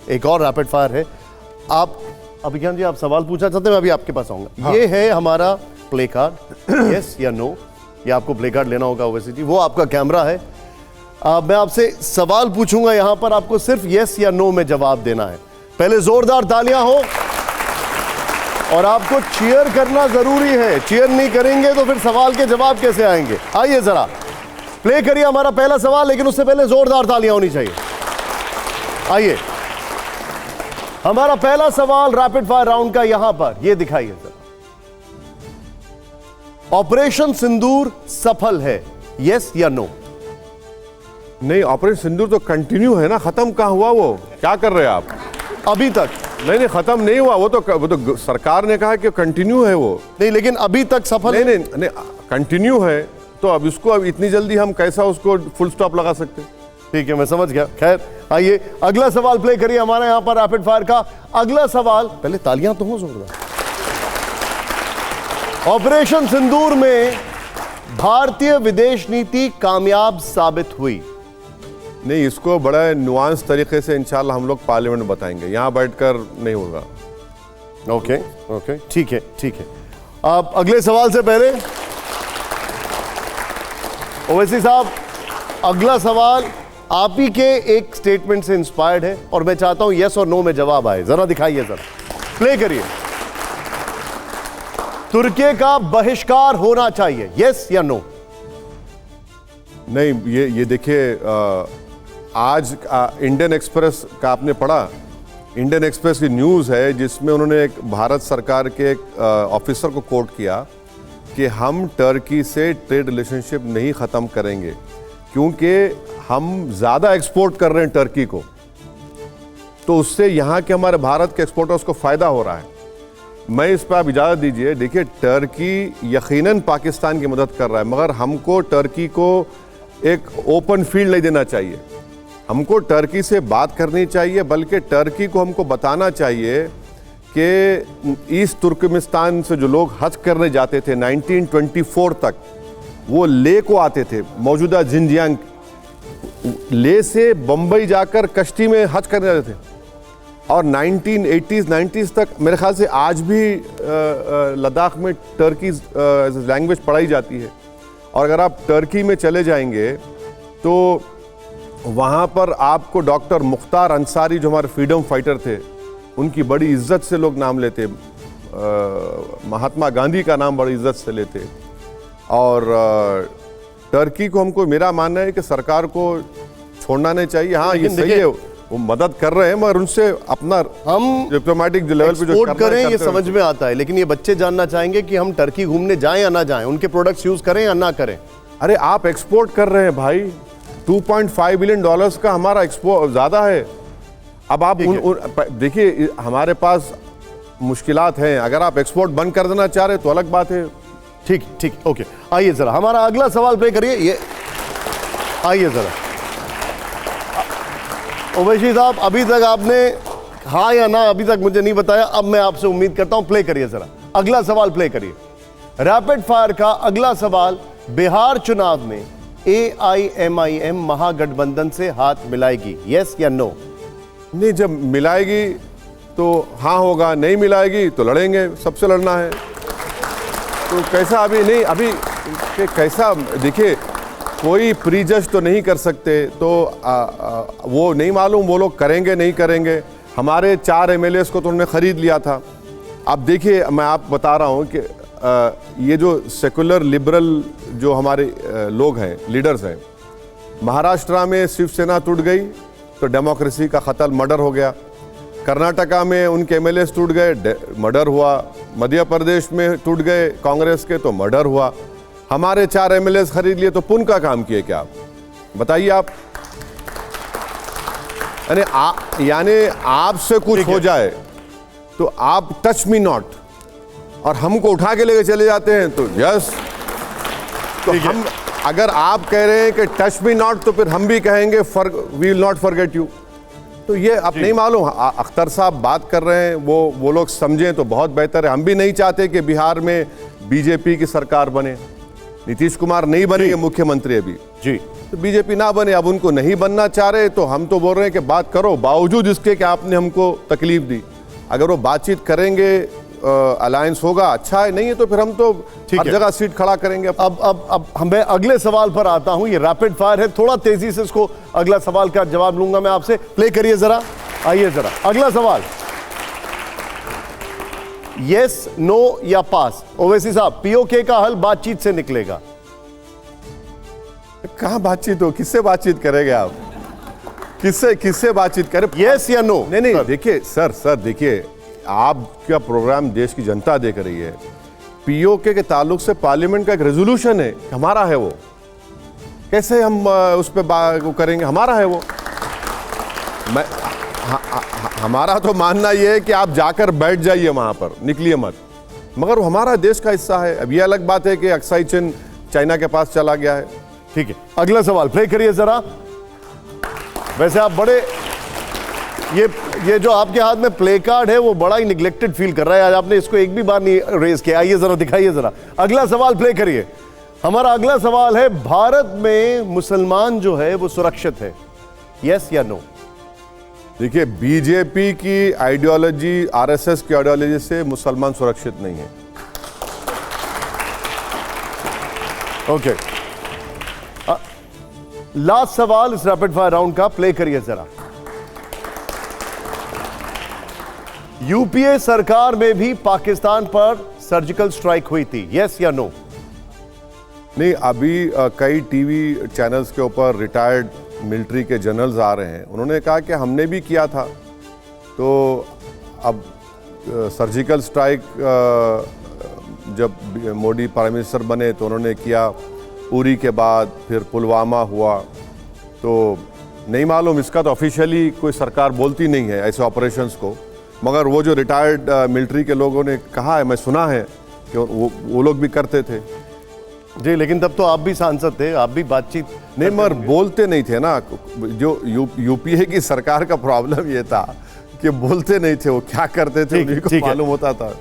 एक और rapid fire है। आप अभिज्ञान जी, आप सवाल पूछना चाहते हैं, मैं अभी आपके पास आऊंगा। हाँ। ये है हमारा प्ले कार्ड, यस या नो। ये आपको प्ले कार्ड लेना होगा ओवैसी जी, वो आपका कैमरा है। मैं आपसे सवाल पूछूंगा, यहां पर आपको सिर्फ यस या नो में जवाब देना है। पहले जोरदार तालियां हो और आपको चीयर करना जरूरी है। चीयर नहीं करेंगे तो फिर सवाल के जवाब कैसे आएंगे। आइए जरा प्ले करिए हमारा पहला सवाल, लेकिन उससे पहले जोरदार तालियां होनी चाहिए। आइए, हमारा पहला सवाल रैपिड फायर राउंड का यहां पर, ये दिखाइए जरा। ऑपरेशन सिंदूर सफल है, यस या नो? नहीं, ऑपरेशन सिंदूर तो कंटिन्यू है ना, खत्म कहां हुआ? वो क्या कर रहे हैं आप? अभी तक नहीं, खत्म नहीं हुआ। वो तो सरकार ने कहा कि कंटिन्यू है वो। नहीं, लेकिन अभी तक सफल नहीं, कंटिन्यू है। तो अब इसको अब इतनी जल्दी हम कैसा उसको फुल स्टॉप लगा सकते? ठीक है, मैं समझ गया। खैर, आइए अगला सवाल प्ले करिए हमारा यहां पर रैपिड फायर का अगला सवाल। पहले तालियां तो हो जोरदार। ऑपरेशन सिंदूर में भारतीय विदेश नीति कामयाब साबित हुई। नहीं, इसको बड़ा नुआंस तरीके से इंशाल्लाह हम लोग पार्लियामेंट में बताएंगे, यहां बैठकर नहीं होगा। ओके, ठीक है, ठीक है। आप अगले सवाल से पहले ओवैसी साहब, अगला सवाल आप ही के एक स्टेटमेंट से इंस्पायर्ड है और मैं चाहता हूं यस और नो में जवाब आए। जरा दिखाइए, जरा प्ले करिए। तुर्की का बहिष्कार होना चाहिए, यस या नो? नहीं, ये देखिए, आज इंडियन एक्सप्रेस का आपने पढ़ा? इंडियन एक्सप्रेस की न्यूज़ है जिसमें उन्होंने एक भारत सरकार के एक ऑफिसर को कोट किया कि हम टर्की से ट्रेड रिलेशनशिप नहीं ख़त्म करेंगे क्योंकि हम ज़्यादा एक्सपोर्ट कर रहे हैं टर्की को, तो उससे यहाँ के हमारे भारत के एक्सपोर्टर्स को फ़ायदा हो रहा है। मैं इस पर आप इजाज़त दीजिए। देखिए, टर्की यकीनन पाकिस्तान की मदद कर रहा है, मगर हमको टर्की को एक ओपन फील्ड नहीं देना चाहिए। हमको टर्की से बात करनी चाहिए, बल्कि टर्की को हमको बताना चाहिए कि ईस्ट तुर्कमेनिस्तान से जो लोग हज करने जाते थे 1924 तक, वो ले को आते थे, मौजूदा जिंजियांग ले से बम्बई जाकर कश्ती में हज करने जाते थे, और 1980s 90s तक मेरे ख्याल से आज भी लद्दाख में टर्की लैंग्वेज पढ़ाई जाती है। और अगर आप टर्की में चले जाएंगे तो वहाँ पर आपको डॉक्टर मुख्तार अंसारी, जो हमारे फ्रीडम फाइटर थे, उनकी बड़ी इज्जत से लोग नाम लेते। महात्मा गांधी का नाम बड़ी इज्जत से लेते। और टर्की को हमको, मेरा मानना है कि सरकार को छोड़ना नहीं चाहिए। हाँ, ये सही है, वो मदद कर रहे हैं, मगर उनसे अपना हम डिप्लोमेटिक लेवल पे जो करें ये समझ में आता है, लेकिन ये बच्चे जानना चाहेंगे कि हम टर्की घूमने जाएं या ना जाएं, उनके प्रोडक्ट्स यूज करें या ना करें। अरे आप एक्सपोर्ट कर रहे हैं भाई, $2.5 बिलियन का हमारा एक्सपोर्ट ज़्यादा है। अब आप देखिए, हमारे पास मुश्किलात हैं, अगर आप एक्सपोर्ट बंद कर देना चाह रहे तो अलग बात है। ठीक, ओके। आइए जरा हमारा अगला सवाल प्ले करिए। ये आइए जरा, ओवैसी साहब, अभी तक आपने हाँ या ना अभी तक मुझे नहीं बताया, अब मैं आपसे उम्मीद करता हूं प्ले करिए जरा। अगला सवाल प्ले करिए। रैपिड फायर का अगला सवाल, बिहार चुनाव में AIMIM महागठबंधन से हाथ मिलाएगी, यस या नो? नहीं, जब मिलाएगी तो हाँ होगा, नहीं मिलाएगी तो लड़ेंगे, सबसे लड़ना है। तो कैसा अभी नहीं, अभी कैसा, देखिए कोई प्रीजज तो नहीं कर सकते, तो वो नहीं मालूम वो लोग करेंगे नहीं करेंगे। हमारे 4 MLAs को तो उन्होंने ख़रीद लिया था। अब देखिए, मैं आप बता रहा हूँ कि ये जो सेकुलर लिबरल जो हमारे लोग हैं, लीडर्स हैं, महाराष्ट्र में शिवसेना टूट गई तो डेमोक्रेसी का ख़तल, मर्डर हो गया। कर्नाटका में उनके MLAs टूट गए, मर्डर हुआ। मध्य प्रदेश में टूट गए कांग्रेस के तो मर्डर हुआ। हमारे 4 MLAs खरीद लिए तो पुण्य का काम किए क्या आप बताइए? आप यानी आपसे कुछ हो जाए तो आप टच मी नॉट, और हमको उठा के लेके चले जाते हैं तो यस। तो हम, अगर आप कह रहे हैं कि टच मी नॉट, तो फिर हम भी कहेंगे we will not forget you. तो ये अब नहीं मालूम, अख्तर साहब बात कर रहे हैं, वो लोग समझें तो बहुत बेहतर है। हम भी नहीं चाहते कि बिहार में बीजेपी की सरकार बने, नीतीश कुमार नहीं बनेंगे मुख्यमंत्री अभी। जी तो बीजेपी ना बने, अब उनको नहीं बनना चाह रहे, तो हम तो बोल रहे हैं कि बात करो, बावजूद इसके कि आपने हमको तकलीफ दी। अगर वो बातचीत करेंगे, अलायंस होगा, अच्छा है, नहीं है तो फिर हम तो हर जगह सीट खड़ा करेंगे। अब मैं अगले सवाल पर आता हूं। ये रैपिड फायर है, थोड़ा तेजी से इसको अगला सवाल का जवाब लूंगा मैं आपसे। प्ले करिए जरा, आइए जरा अगला सवाल। यस, नो या पास? ओवैसी साहब, पीओके का हल बातचीत से निकलेगा। कहां बातचीत हो, किससे बातचीत करेंगे आप? किससे बातचीत करें? यस या नो? नहीं, देखिए सर देखिए, आपका प्रोग्राम देश की जनता देख रही है। पीओके के ताल्लुक से पार्लियामेंट का एक रेजोल्यूशन है, हमारा है वो, कैसे हम उस पर करेंगे? हमारा है वो। हमारा तो मानना ये है कि आप जाकर बैठ जाइए वहां पर, निकलिए मत, मगर वो हमारा देश का हिस्सा है। अब ये अलग बात है कि अक्साई चिन चाइना के पास चला गया है। ठीक है, अगला सवाल प्ले करिए जरा। वैसे आप बड़े, ये जो आपके हाथ में प्ले कार्ड है वो बड़ा ही निगलेक्टेड फील कर रहा है आज, आपने इसको एक भी बार नहीं रेज किया। आइए जरा दिखाइए जरा, अगला सवाल प्ले करिए। हमारा अगला सवाल है, भारत में मुसलमान जो है वो सुरक्षित है, यस या नो? देखिए, बीजेपी की आइडियोलॉजी, आरएसएस की आइडियोलॉजी से मुसलमान सुरक्षित नहीं है। ओके, लास्ट सवाल इस रैपिड फायर राउंड का, प्ले करिए जरा। यूपीए सरकार में भी पाकिस्तान पर सर्जिकल स्ट्राइक हुई थी, यस या नो? नहीं, अभी कई टीवी चैनल्स के ऊपर रिटायर्ड मिलिट्री के जनरल्स आ रहे हैं, उन्होंने कहा कि हमने भी किया था। तो अब सर्जिकल स्ट्राइक जब मोदी प्राइम मिनिस्टर बने तो उन्होंने किया, उरी के बाद फिर पुलवामा हुआ, तो नहीं मालूम, इसका तो ऑफिशियली कोई सरकार बोलती नहीं है ऐसे ऑपरेशंस को, मगर वो जो रिटायर्ड मिलिट्री के लोगों ने कहा है, मैं सुना है कि वो लोग भी करते थे। जी, लेकिन तब तो आप भी सांसद थे, आप भी बातचीत नहीं, मगर बोलते नहीं थे ना। जो यूपीए की सरकार का प्रॉब्लम ये था कि बोलते नहीं थे, वो क्या करते थे उन्हीं को मालूम होता था।